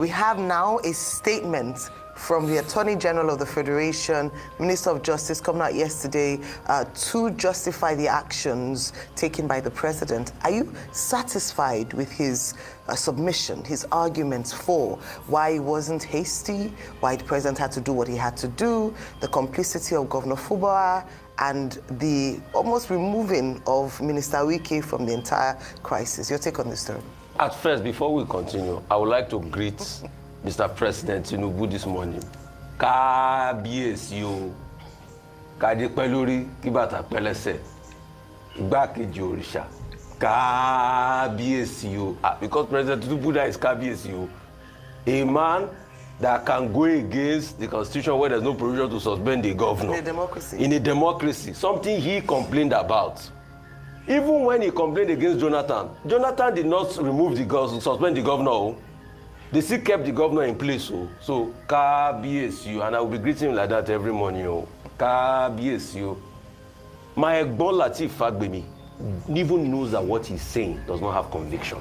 We have now a statement from the Attorney General of the Federation, Minister of Justice, coming out yesterday to justify the actions taken by the President. Are you satisfied with his submission, his arguments for why he wasn't hasty, why the President had to do what he had to do, the complicity of Governor Fubara, and the almost removing of Minister Wike from the entire crisis? Your take on this story? At first, before we continue, I would like to greet Mr. President Tinubu this morning. Kábíyèsí o, kádé pẹ́ lórí, kí bàtà pẹ́ lẹ́sẹ̀, igbákejì òrìṣà. Kábíyèsí o. Because President Tinubu is Kábíyèsí o. A man that can go against the Constitution where there's no provision to suspend the governor. In a democracy. In a democracy. Something he complained about. Even when he complained against Jonathan, Jonathan did not remove the governor, suspend the governor. They still kept the governor in place. So, Kábíyèsí, and I will be greeting him like that every morning. Kábíyèsí. My Egbon Lateef Fagbemi even knows that what he's saying does not have conviction.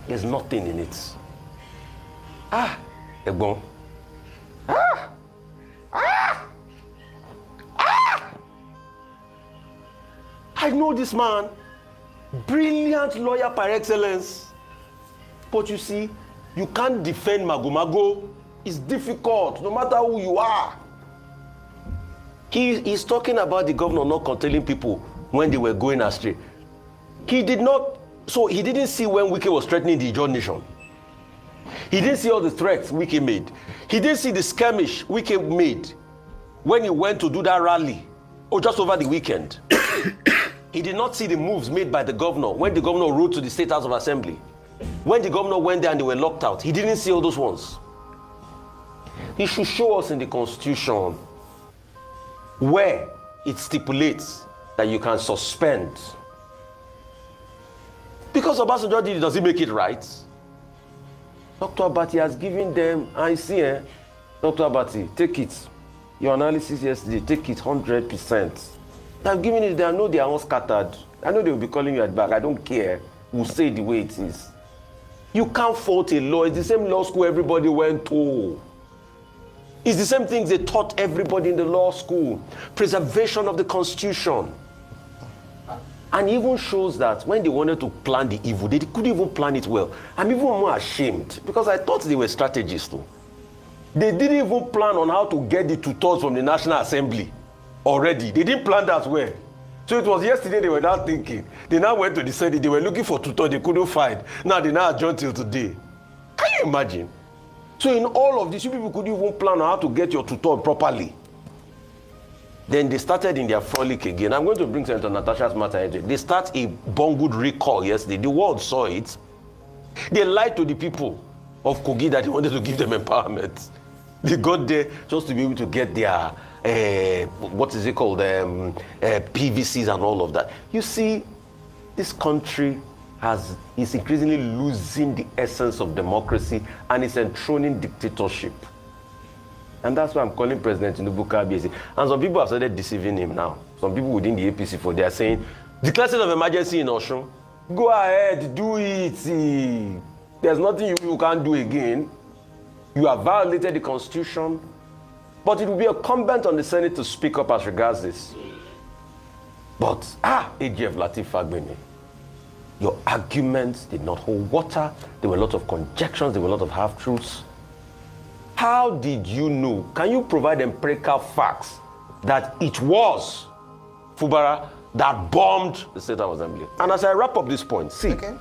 There's nothing in it. Egbon. I know this man, brilliant lawyer par excellence. But you see, you can't defend Magomago. It's difficult, no matter who you are. He's talking about the governor not controlling people when they were going astray. He didn't see when Wike was threatening the Ijaw nation. He didn't see all the threats Wike made. He didn't see the skirmish Wike made when he went to do that rally, or just over the weekend. He did not see the moves made by the governor when the governor rode to the State House of Assembly. When the governor went there and they were locked out, he didn't see all those ones. He should show us in the Constitution where it stipulates that you can suspend. Because Obasanjo did it, does he make it right? Dr. Abati has given them, I see, Dr. Abati, take it. Your analysis yesterday, take it 100%. I've given it, I know they are all scattered. I know they will be calling you at back. I don't care. We'll say it the way it is. You can't fault a law. It's the same law school everybody went to. It's the same things they taught everybody in the law school. Preservation of the Constitution. And even shows that when they wanted to plan the evil, they couldn't even plan it well. I'm even more ashamed because I thought they were strategists too. They didn't even plan on how to get the tutors from the National Assembly already. They didn't plan that well. So it was yesterday they were now thinking. They now went to the Senate, they were looking for tutors they couldn't find. Now they now adjourned till today. Can you imagine? So in all of this, you people couldn't even plan on how to get your tutor properly. Then they started in their frolic again. I'm going to bring Senator Natasha's matter. They start a bungled recall yesterday. The world saw it. They lied to the people of Kogi that they wanted to give them empowerment. They got there just to be able to get their, what is it called, PVCs and all of that. You see, this country is increasingly losing the essence of democracy and is enthroning dictatorship. And that's why I'm calling President Tinubu Kábíyèsí. And some people have started deceiving him now. Some people within the APC, they are saying, declare state of emergency in Osun. Go ahead, do it. There's nothing you can't do again. You have violated the Constitution. But it will be incumbent on the Senate to speak up as regards this. But, AGF Lateef Fagbemi, your arguments did not hold water. There were a lot of conjectures. There were a lot of half-truths. How did you know? Can you provide empirical facts that it was Fubara that bombed the State House Assembly? And as I wrap up this point, see, okay.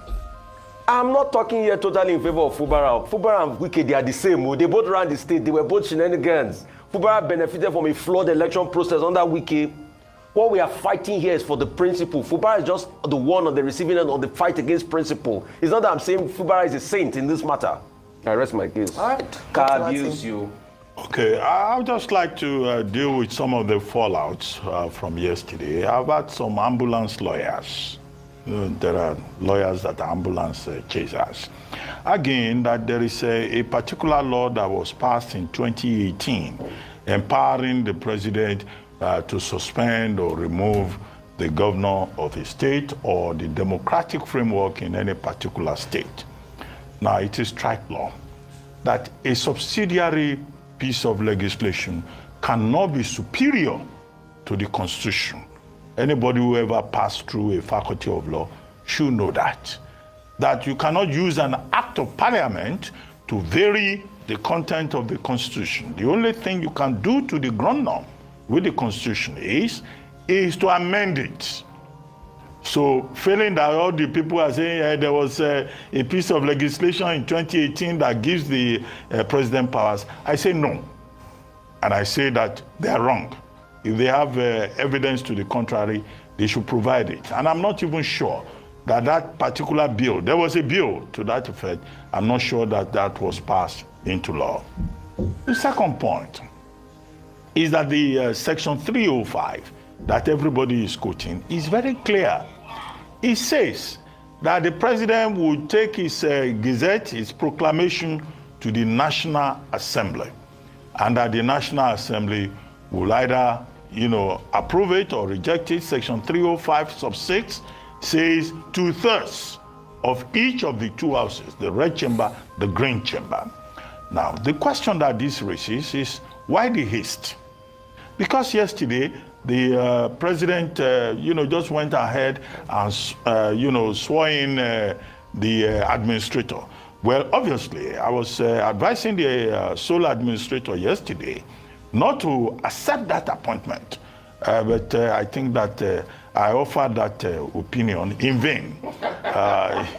I'm not talking here totally in favor of Fubara. Fubara and Wike, they are the same. They both ran the state. They were both shenanigans. Fubara benefited from a flawed election process under Wike. What we are fighting here is for the principle. Fubara is just the one on the receiving end of the fight against principle. It's not that I'm saying Fubara is a saint in this matter. I rest my case. All right. Kábíyèsí. Okay, I would just like to deal with some of the fallouts from yesterday. I've had some ambulance lawyers. There are lawyers that are ambulance chasers. Again, that there is a particular law that was passed in 2018 empowering the president to suspend or remove the governor of a state or the democratic framework in any particular state. Now, it is strike law. that a subsidiary piece of legislation cannot be superior to the Constitution. Anybody who ever passed through a faculty of law should know that. That you cannot use an act of parliament to vary the content of the Constitution. The only thing you can do to the ground norm with the Constitution is to amend it. So failing that, all the people are saying there was a piece of legislation in 2018 that gives the president powers, I say no. And I say that they are wrong. If they have evidence to the contrary, they should provide it. And I'm not even sure that that particular bill, there was a bill to that effect, I'm not sure that that was passed into law. The second point is that the section 305 that everybody is quoting is very clear. It says that the president will take his gazette, his proclamation to the National Assembly, and that the National Assembly will either, approve it or reject it. Section 305 sub 6 says 2/3 of each of the two houses, the red chamber, the green chamber. Now, the question that this raises is, why the haste? Because yesterday, the president, just went ahead and, swore in the administrator. Well, obviously, I was advising the sole administrator yesterday not to accept that appointment. But I think that I offered that opinion in vain.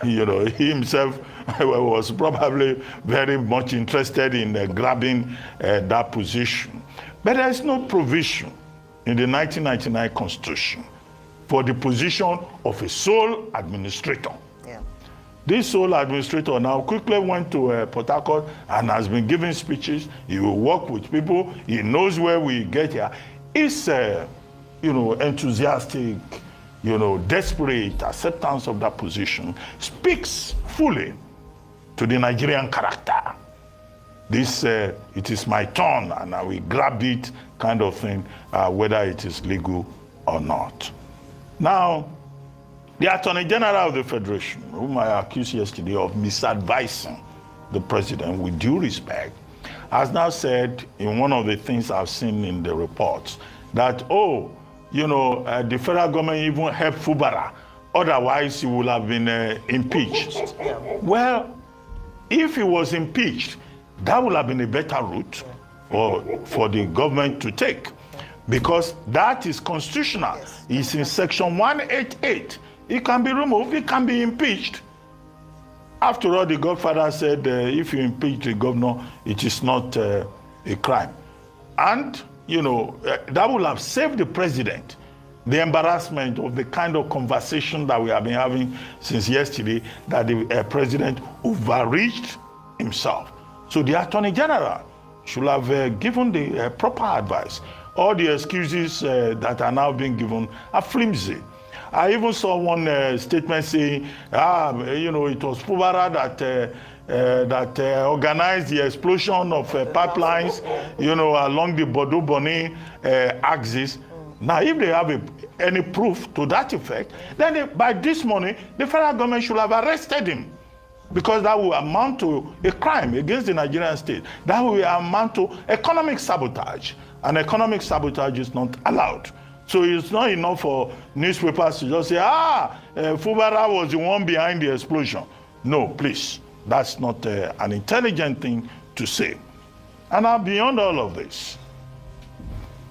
He himself was probably very much interested in grabbing that position. But there is no provision in the 1999 Constitution for the position of a sole administrator. Yeah. This sole administrator now quickly went to Port Harcourt and has been giving speeches. He will work with people. He knows where we get here. His, enthusiastic, desperate acceptance of that position speaks fully to the Nigerian character. This, it is my turn and I will grab it kind of thing, whether it is legal or not. Now, the Attorney General of the Federation, whom I accused yesterday of misadvising the president with due respect, has now said in one of the things I've seen in the reports that, the federal government even helped Fubara, otherwise he would have been impeached. Well, if he was impeached, that would have been a better route for the government to take, because that is constitutional. It's in section 188. It can be removed, it can be impeached. After all, the Godfather said, if you impeach the governor, it is not a crime. And, that would have saved the president the embarrassment of the kind of conversation that we have been having since yesterday, that the president overreached himself. So the Attorney General should have given the proper advice. All the excuses that are now being given are flimsy. I even saw one statement saying, it was Fubara that organized the explosion of pipelines, along the Bordeaux-Bonny axis. Now, if they have any proof to that effect, then by this morning, the federal government should have arrested him, because that will amount to a crime against the Nigerian state. That will amount to economic sabotage, and economic sabotage is not allowed. So it's not enough for newspapers to just say, Fubara was the one behind the explosion. No, please, that's not an intelligent thing to say. And now, beyond all of this,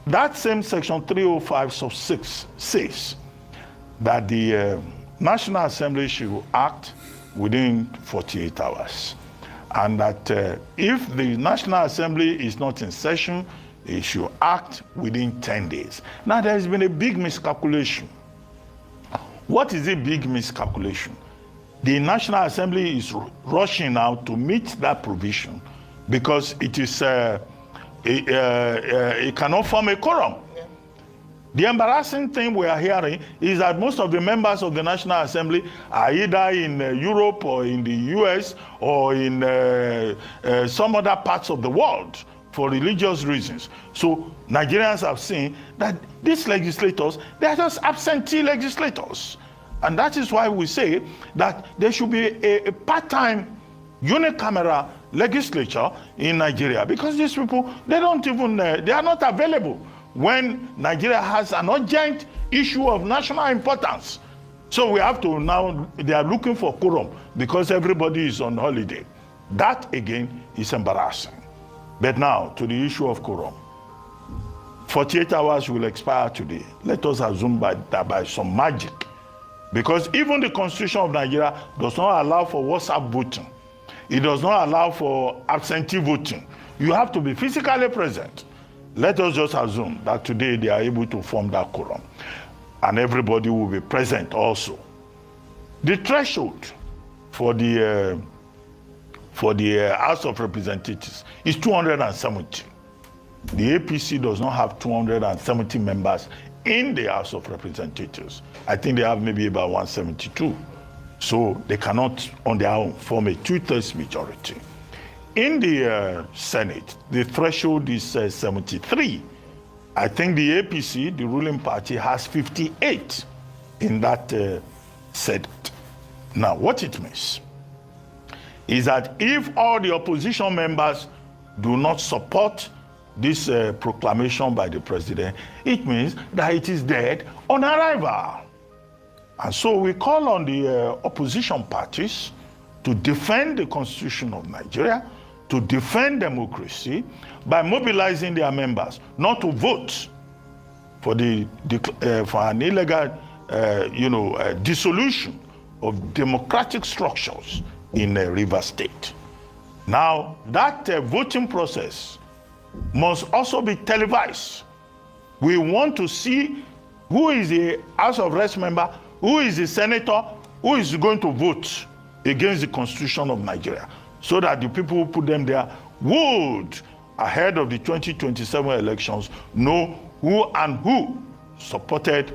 that same section 305 sub 6 says that the National Assembly should act within 48 hours. And that if the National Assembly is not in session, it should act within 10 days. Now, there has been a big miscalculation. What is a big miscalculation? The National Assembly is rushing out to meet that provision because it is it cannot form a quorum. Yeah. The embarrassing thing we are hearing is that most of the members of the National Assembly are either in Europe or in the US or in some other parts of the world for religious reasons. So Nigerians have seen that these legislators, they are just absentee legislators. And that is why we say that there should be a part-time unicameral legislature in Nigeria, because these people, they don't even, they are not available when Nigeria has an urgent issue of national importance. So we have to now, they are looking for quorum because everybody is on holiday. That again is embarrassing. But now to the issue of quorum. 48 hours will expire today. Let us assume that by some magic, because even the Constitution of Nigeria does not allow for WhatsApp voting. It does not allow for absentee voting. You have to be physically present. Let us just assume that today they are able to form that quorum, and everybody will be present also. The threshold for the House of Representatives is 270. The APC does not have 270 members in the House of Representatives. I think they have maybe about 172. So they cannot, on their own, form a two-thirds majority. In the Senate, the threshold is 73. I think the APC, the ruling party, has 58 in that Senate. Now, what it means is that if all the opposition members do not support this proclamation by the president, it means that it is dead on arrival. And so we call on the opposition parties to defend the Constitution of Nigeria, to defend democracy by mobilizing their members, not to vote for for an illegal, dissolution of democratic structures in Rivers State. Now, that voting process must also be televised. We want to see who is the House of Reps member, who is the senator, who is going to vote against the Constitution of Nigeria, so that the people who put them there would, ahead of the 2027 elections, know who supported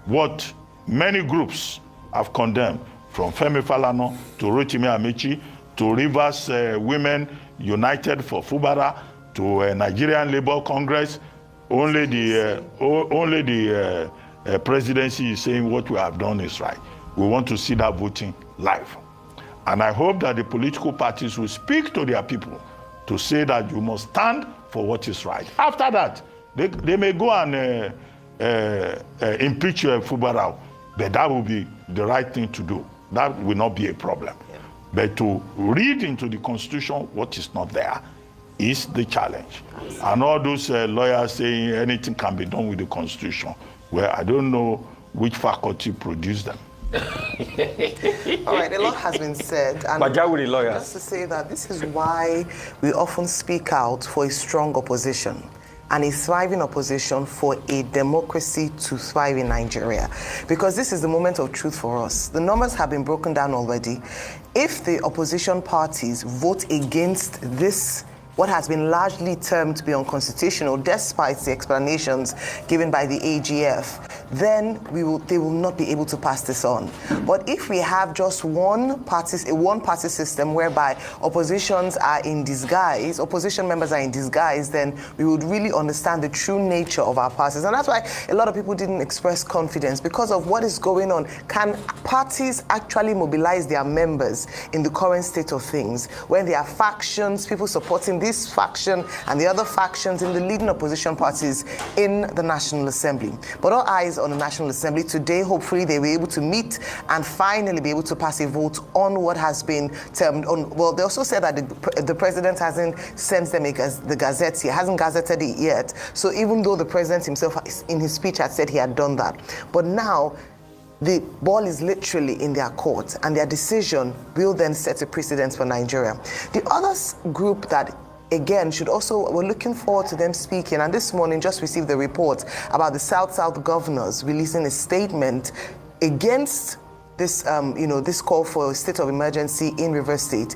what many groups have condemned, from Femi Falana to Rotimi Amici to Rivers Women United for Fubara to Nigerian Labour Congress. Only the presidency is saying what we have done is right. We want to see that voting live. And I hope that the political parties will speak to their people to say that you must stand for what is right. After that, they may go and impeach Fubara, but that will be the right thing to do. That will not be a problem. Yeah. But to read into the Constitution what is not there is the challenge. And all those lawyers saying anything can be done with the Constitution, well, I don't know which faculty produced them. All right, a lot has been said. And just to say that this is why we often speak out for a strong opposition and a thriving opposition, for a democracy to thrive in Nigeria. Because this is the moment of truth for us. The numbers have been broken down already. If the opposition parties vote against this, what has been largely termed to be unconstitutional, despite the explanations given by the AGF, then they will not be able to pass this on. But if we have just one party system whereby opposition members are in disguise, then we would really understand the true nature of our parties. And that's why a lot of people didn't express confidence, because of what is going on. Can parties actually mobilize their members in the current state of things, when there are factions, people supporting this faction and the other factions in the leading opposition parties in the National Assembly? But all eyes on the National Assembly today. Hopefully they will be able to meet and finally be able to pass a vote on what has been termed on. Well, they also said that the president hasn't sent them the Gazette. He hasn't gazetted it yet. So even though the president himself in his speech had said he had done that, but now the ball is literally in their court, and their decision will then set a precedent for Nigeria. The other group that, again, we're looking forward to them speaking. And this morning just received the report about the South governors releasing a statement against this, this call for a state of emergency in Rivers State.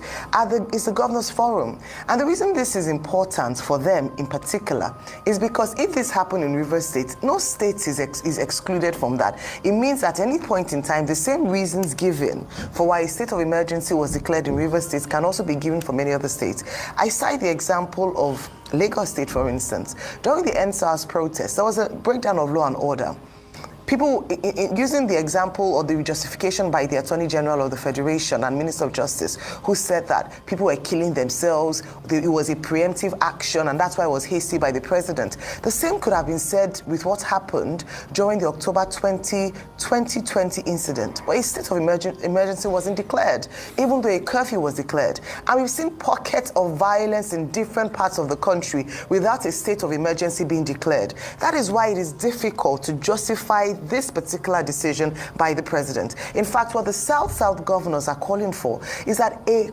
It's the Governors Forum. And the reason this is important for them in particular is because if this happened in Rivers State, no state is excluded from that. It means at any point in time, the same reasons given for why a state of emergency was declared in Rivers State can also be given for many other states. I cite the example of Lagos State, for instance. During the NSAS protest, there was a breakdown of law and order. people, using the example or the justification by the Attorney General of the Federation and Minister of Justice, who said that people were killing themselves, it was a preemptive action, and that's why it was hasty by the president. The same could have been said with what happened during the October 2020 incident, where a state of emergency wasn't declared, even though a curfew was declared. And we've seen pockets of violence in different parts of the country without a state of emergency being declared. That is why it is difficult to justify this particular decision by the president. In fact, what the South governors are calling for is that a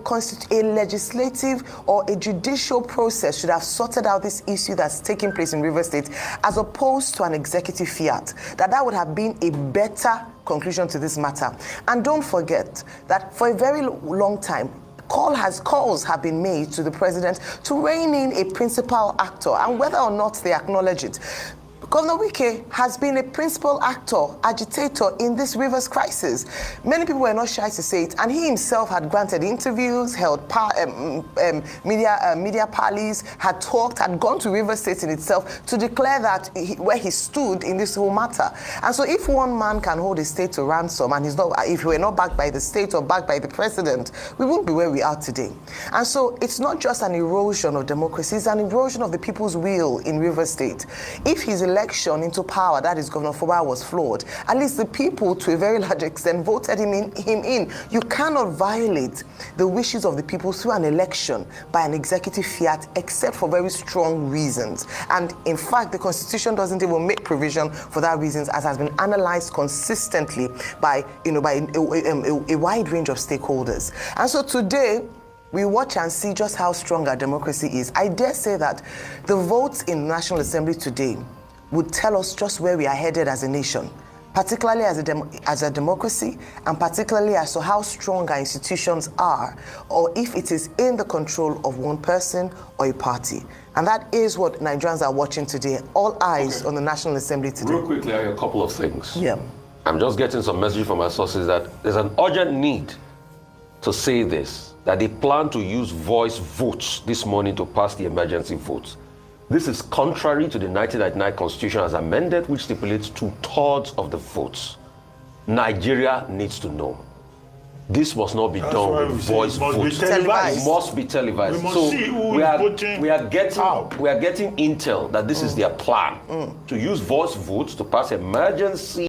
legislative or a judicial process should have sorted out this issue that's taking place in Rivers State, as opposed to an executive fiat. That would have been a better conclusion to this matter. And don't forget that for a very long time, calls have been made to the president to rein in a principal actor, and whether or not they acknowledge it, Governor Wike has been a principal actor, agitator in this Rivers crisis. Many people were not shy to say it, and he himself had granted interviews, held media parleys, had talked, had gone to Rivers State in itself to declare that where he stood in this whole matter. And so if one man can hold a state to ransom, and if we're not backed by the state or backed by the president, we wouldn't be where we are today. And so it's not just an erosion of democracy, it's an erosion of the people's will in Rivers State. If his election into power, that is Governor Fubara, was flawed, at least the people to a very large extent voted him in. You cannot violate the wishes of the people through an election by an executive fiat, except for very strong reasons. And in fact, the Constitution doesn't even make provision for that reasons, as has been analyzed consistently by a wide range of stakeholders. And so today, we watch and see just how strong our democracy is. I dare say that the votes in the National Assembly today would tell us just where we are headed as a nation, particularly as a democracy, and particularly as to how strong our institutions are, or if it is in the control of one person or a party. And that is what Nigerians are watching today. All eyes on the National Assembly today. Real quickly, a couple of things. Yeah. I'm just getting some message from my sources that there's an urgent need to say this, that they plan to use voice votes this morning to pass the emergency votes. This is contrary to the 1999 Constitution as amended, which stipulates 2/3 of the votes. Nigeria needs to know. This must not be done with voice votes. It must be televised. We must so see who we are out. getting intel that this is their plan to use voice votes to pass emergency